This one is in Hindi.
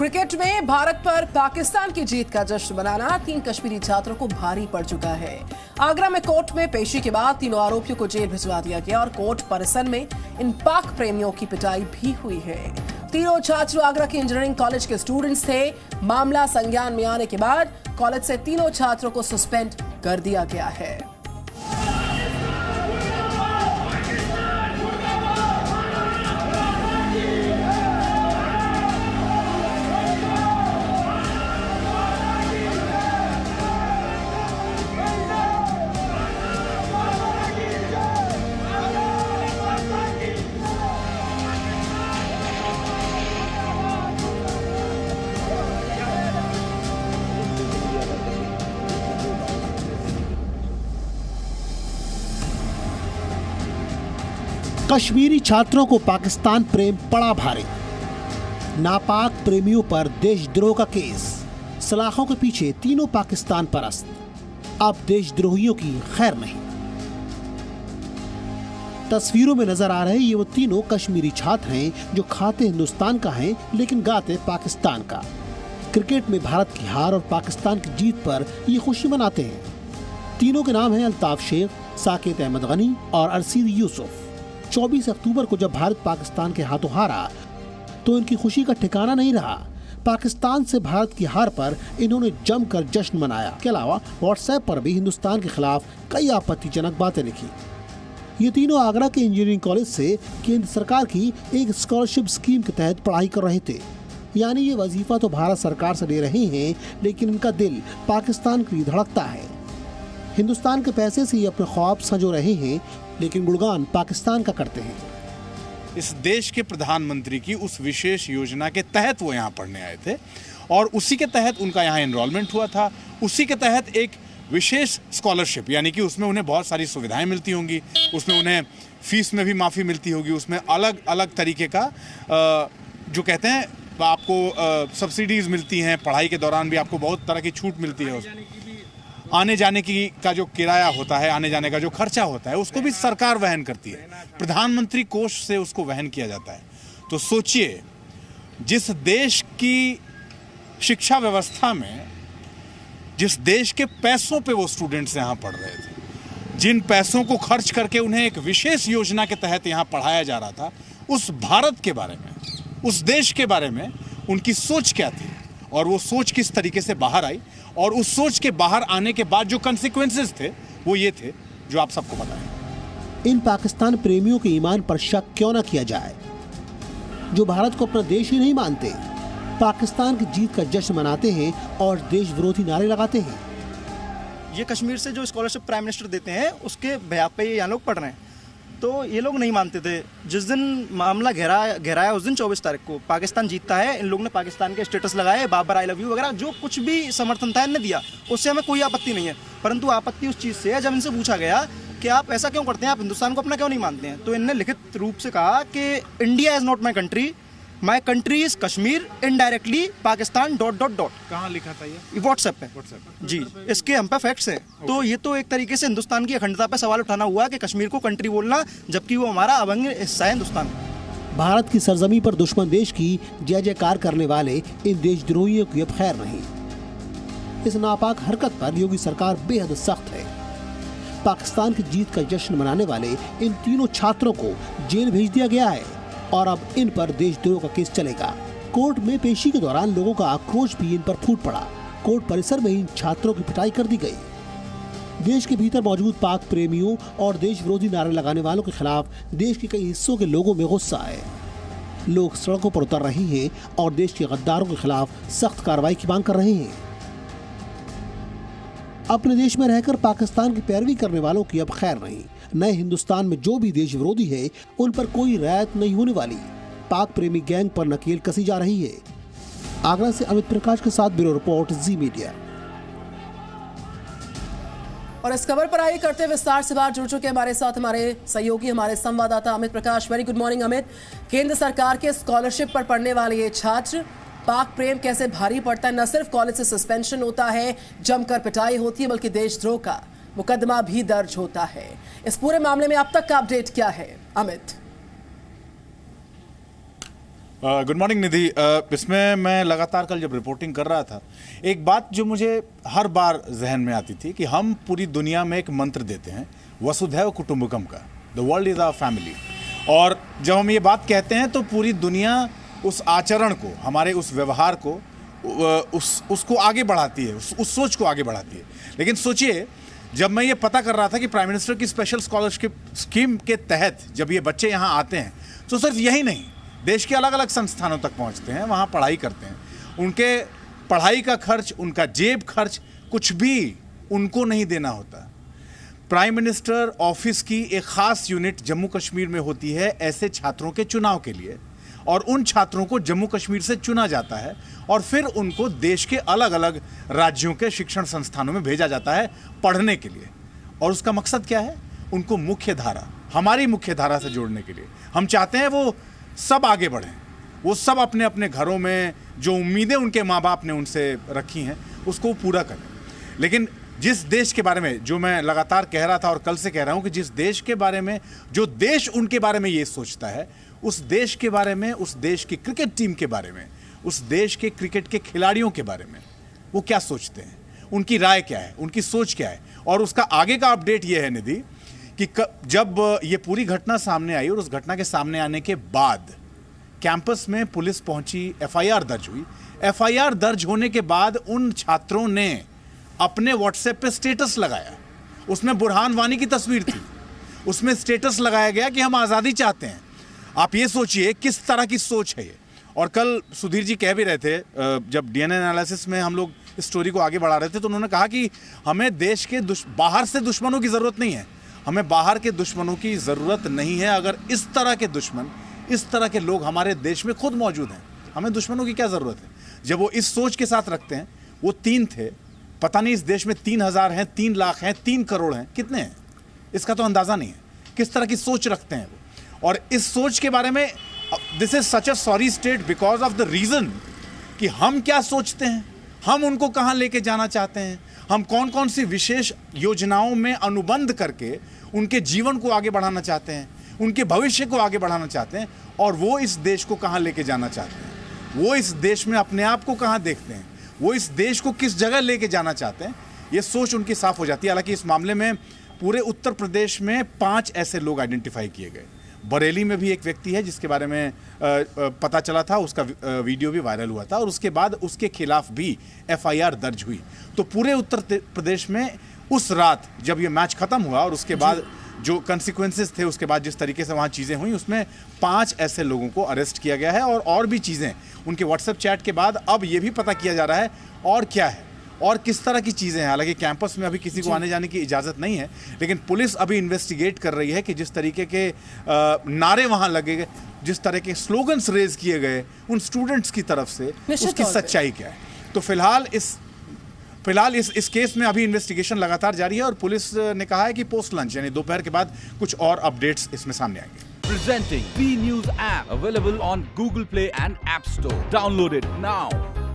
क्रिकेट में भारत पर पाकिस्तान की जीत का जश्न मनाना 3 कश्मीरी छात्रों को भारी पड़ चुका है। आगरा में कोर्ट में पेशी के बाद तीनों आरोपियों को जेल भिजवा दिया गया और कोर्ट परिसर में इन पाक प्रेमियों की पिटाई भी हुई है। तीनों छात्र आगरा के इंजीनियरिंग कॉलेज के स्टूडेंट्स थे। मामला संज्ञान में आने के बाद कॉलेज से तीनों छात्रों को सस्पेंड कर दिया गया है। कश्मीरी छात्रों को पाकिस्तान प्रेम पड़ा भारी। नापाक प्रेमियों पर देशद्रोह का केस। सलाखों के पीछे तीनों पाकिस्तान परस्त। अब देशद्रोहियों की खैर नहीं। तस्वीरों में नजर आ रहे ये वो तीनों कश्मीरी छात्र हैं जो खाते हिंदुस्तान का हैं लेकिन गाते पाकिस्तान का। क्रिकेट में भारत की हार और पाकिस्तान की जीत पर ये खुशी मनाते हैं। तीनों के नाम हैं अल्ताफ शेख, साकेत अहमद गनी और अरसीद यूसुफ। 24 अक्टूबर को जब भारत पाकिस्तान के हाथों हारा तो इनकी खुशी का ठिकाना नहीं रहा। पाकिस्तान से भारत की हार पर इन्होंने जमकर जश्न मनाया। के अलावा व्हाट्सएप पर भी हिंदुस्तान के खिलाफ कई आपत्तिजनक बातें लिखी। ये तीनों आगरा के इंजीनियरिंग कॉलेज से केंद्र सरकार की एक स्कॉलरशिप स्कीम के तहत पढ़ाई कर रहे थे। यानी ये वजीफा तो भारत सरकार से ले रहे हैं लेकिन इनका दिल पाकिस्तान के लिए धड़कता है। हिंदुस्तान के पैसे से ये अपने ख्वाब संजो रहे हैं लेकिन गुणगान पाकिस्तान का करते हैं। इस देश के प्रधानमंत्री की उस विशेष योजना के तहत वो यहाँ पढ़ने आए थे और उसी के तहत उनका यहाँ एनरोलमेंट हुआ था। उसी के तहत एक विशेष स्कॉलरशिप यानी कि उसमें उन्हें बहुत सारी सुविधाएं मिलती होंगी, उसमें उन्हें फीस में भी माफ़ी मिलती होगी, उसमें अलग अलग तरीके का जो कहते हैं आपको सब्सिडीज़ मिलती हैं। पढ़ाई के दौरान भी आपको बहुत तरह की छूट मिलती है। आने जाने की का जो किराया होता है, आने जाने का जो खर्चा होता है, उसको भी सरकार वहन करती है। प्रधानमंत्री कोष से उसको वहन किया जाता है। तो सोचिए, जिस देश की शिक्षा व्यवस्था में, जिस देश के पैसों पे वो स्टूडेंट्स यहाँ पढ़ रहे थे, जिन पैसों को खर्च करके उन्हें एक विशेष योजना के तहत यहाँ पढ़ाया जा रहा था, उस भारत के बारे में, उस देश के बारे में उनकी सोच क्या थी और वो सोच किस तरीके से बाहर आई और उस सोच के बाहर आने के बाद जो कॉन्सिक्वेंसेस थे वो ये थे जो आप सबको पता है। इन पाकिस्तान प्रेमियों के ईमान पर शक क्यों न किया जाए, जो भारत को अपना देश ही नहीं मानते, पाकिस्तान की जीत का जश्न मनाते हैं और देश विरोधी नारे लगाते हैं। ये कश्मीर से जो स्कॉलरशिप प्राइम मिनिस्टर देते हैं उसके भैया पे ये यहाँ लोग पढ़ रहे हैं, तो ये लोग नहीं मानते थे। जिस दिन मामला गहराया उस दिन 24 तारीख को पाकिस्तान जीतता है, इन लोगों ने पाकिस्तान के स्टेटस लगाए, बाबर आई लव यू वगैरह, जो कुछ भी समर्थन था इन्होंने दिया, उससे हमें कोई आपत्ति नहीं है। परंतु आपत्ति उस चीज़ से है जब इनसे पूछा गया कि आप ऐसा क्यों करते हैं, आप हिंदुस्तान को अपना क्यों नहीं मानते हैं, तो इन्होंने लिखित रूप से कहा कि India is not my country is Kashmir, indirectly Pakistan ... कहाँ लिखा था ये? व्हाट्सएप पे जी। इसके हम पे फैक्ट्स हैं। तो ये तो एक तरीके से हिंदुस्तान की अखंडता पे सवाल उठाना हुआ कि कश्मीर को कंट्री बोलना, जबकि वो हमारा अभिन्न हिस्सा है हिंदुस्तान। भारत की सरजमी पर दुश्मन देश की जय जयकार करने वाले इन देशद्रोहियों की अब खैर नहीं। इस नापाक हरकत पर योगी सरकार बेहद सख्त है। पाकिस्तान की जीत का जश्न मनाने वाले इन तीनों छात्रों को जेल भेज दिया गया है और अब इन पर देशद्रोह का केस चलेगा। कोर्ट में पेशी के दौरान लोगों का आक्रोश भी इन पर फूट पड़ा। कोर्ट परिसर में इन छात्रों की पिटाई कर दी गई। देश के भीतर मौजूद पाक प्रेमियों और देश विरोधी नारे लगाने वालों के खिलाफ देश के कई हिस्सों के लोगों में गुस्सा है। लोग सड़कों पर उतर रहे हैं और देश के गद्दारों के खिलाफ सख्त कार्रवाई की मांग कर रहे हैं। अपने देश में रहकर पाकिस्तान की पैरवी करने वालों की अब खैर नहीं। नए हिंदुस्तान में जो भी देश विरोधी है उन पर कोई रियायत नहीं होने वाली। पाक प्रेमी गैंग पर नकेल कसी जा रही है। आगरा से अमित प्रकाश के साथ ब्यूरो रिपोर्ट, जी मीडिया। और इस खबर पर आगे करते विस्तार से बात जुड़ चुके हमारे साथ हमारे सहयोगी, हमारे संवाददाता Amit Prakash. Very good morning Amit. केंद्र सरकार के स्कॉलरशिप पर पढ़ने वाले ये छात्र, पाक प्रेम कैसे भारी पड़ता है। न सिर्फ कॉलेज से सस्पेंशन होता है, जमकर पिटाई होती है, बल्कि देशद्रोह का मुकदमा भी दर्ज होता है। इस पूरे मामले में अब तक का अपडेट क्या है अमित? गुड मॉर्निंग निधि। इसमें मैं लगातार कल जब रिपोर्टिंग कर रहा था, एक बात जो मुझे हर बार जहन में आती थी कि हम पूरी दुनिया में एक मंत्र देते हैं, वसुधैव कुटुंबकम का, the world is our family. और जब हम ये बात कहते हैं तो पूरी दुनिया उस आचरण को, हमारे उस व्यवहार को, उसको आगे बढ़ाती है, उस सोच को आगे बढ़ाती है। लेकिन सोचिए, जब मैं ये पता कर रहा था कि प्राइम मिनिस्टर की स्पेशल स्कॉलरशिप स्कीम के तहत जब ये बच्चे यहाँ आते हैं तो सिर्फ यही नहीं, देश के अलग अलग संस्थानों तक पहुँचते हैं, वहाँ पढ़ाई करते हैं, उनके पढ़ाई का खर्च, उनका जेब खर्च कुछ भी उनको नहीं देना होता। प्राइम मिनिस्टर ऑफिस की एक खास यूनिट जम्मू कश्मीर में होती है ऐसे छात्रों के चुनाव के लिए, और उन छात्रों को जम्मू कश्मीर से चुना जाता है और फिर उनको देश के अलग अलग राज्यों के शिक्षण संस्थानों में भेजा जाता है पढ़ने के लिए। और उसका मकसद क्या है? उनको मुख्य धारा, हमारी मुख्य धारा से जोड़ने के लिए। हम चाहते हैं वो सब आगे बढ़ें, वो सब अपने अपने घरों में जो उम्मीदें उनके माँ बाप ने उनसे रखी हैं उसको पूरा करें। लेकिन जिस देश के बारे में जो मैं लगातार कह रहा था और कल से कह रहा हूं कि जिस देश के बारे में, जो देश उनके बारे में ये सोचता है, उस देश के बारे में, उस देश की क्रिकेट टीम के बारे में, उस देश के क्रिकेट के खिलाड़ियों के बारे में वो क्या सोचते हैं, उनकी राय क्या है, उनकी सोच क्या है। और उसका आगे का अपडेट ये है निधि कि जब ये पूरी घटना सामने आई और उस घटना के सामने आने के बाद कैंपस में पुलिस पहुंची, एफआईआर दर्ज हुई। एफआईआर दर्ज होने के बाद उन छात्रों ने अपने व्हाट्सएप पे स्टेटस लगाया, उसमें बुरहान वानी की तस्वीर थी, उसमें स्टेटस लगाया गया कि हम आज़ादी चाहते हैं। आप ये सोचिए किस तरह की सोच है ये। और कल सुधीर जी कह भी रहे थे, जब डीएनए एनालिसिस में हम लोग इस स्टोरी को आगे बढ़ा रहे थे, तो उन्होंने कहा कि हमें देश के बाहर से दुश्मनों की ज़रूरत नहीं है, हमें बाहर के दुश्मनों की ज़रूरत नहीं है। अगर इस तरह के दुश्मन, इस तरह के लोग हमारे देश में खुद मौजूद हैं, हमें दुश्मनों की क्या ज़रूरत है। जब वो इस सोच के साथ रखते हैं, वो 3 थे, पता नहीं इस देश में 3000 हैं, 3 लाख हैं, 3 करोड़ हैं, कितने हैं इसका तो अंदाज़ा नहीं है। किस तरह की सोच रखते हैं वो। और इस सोच के बारे में, this is such a sorry state because of the reason कि हम क्या सोचते हैं, हम उनको कहाँ लेके जाना चाहते हैं, हम कौन कौन सी विशेष योजनाओं में अनुबंध करके उनके जीवन को आगे बढ़ाना चाहते हैं, उनके भविष्य को आगे बढ़ाना चाहते हैं, और वो इस देश को कहाँ लेके जाना चाहते हैं, वो इस देश में अपने आप को कहाँ देखते हैं, वो इस देश को किस जगह लेके जाना चाहते हैं, ये सोच उनकी साफ हो जाती है। हालांकि इस मामले में पूरे उत्तर प्रदेश में 5 ऐसे लोग आइडेंटिफाई किए गए। बरेली में भी एक व्यक्ति है जिसके बारे में पता चला था, उसका वीडियो भी वायरल हुआ था, और उसके बाद उसके खिलाफ भी एफआईआर दर्ज हुई। तो पूरे उत्तर प्रदेश में उस रात जब ये मैच खत्म हुआ और उसके बाद जो कंसिक्वेंसेस थे, उसके बाद जिस तरीके से वहाँ चीज़ें हुई, उसमें 5 ऐसे लोगों को अरेस्ट किया गया है। और भी चीज़ें उनके व्हाट्सएप चैट के बाद अब ये भी पता किया जा रहा है और क्या है और किस तरह की चीज़ें हैं। हालांकि कैंपस में अभी किसी को आने जाने की इजाज़त नहीं है, लेकिन पुलिस अभी इन्वेस्टिगेट कर रही है कि जिस तरीके के नारे वहाँ लगे गए, जिस तरह के स्लोगन्स रेज किए गए उन स्टूडेंट्स की तरफ से, उसकी सच्चाई क्या है। तो फिलहाल इस केस में अभी इन्वेस्टिगेशन लगातार जारी है और पुलिस ने कहा है कि पोस्ट लंच यानी दोपहर के बाद कुछ और अपडेट्स इसमें सामने आएंगे। Presenting B News app available on Google Play and App Store. Download it now.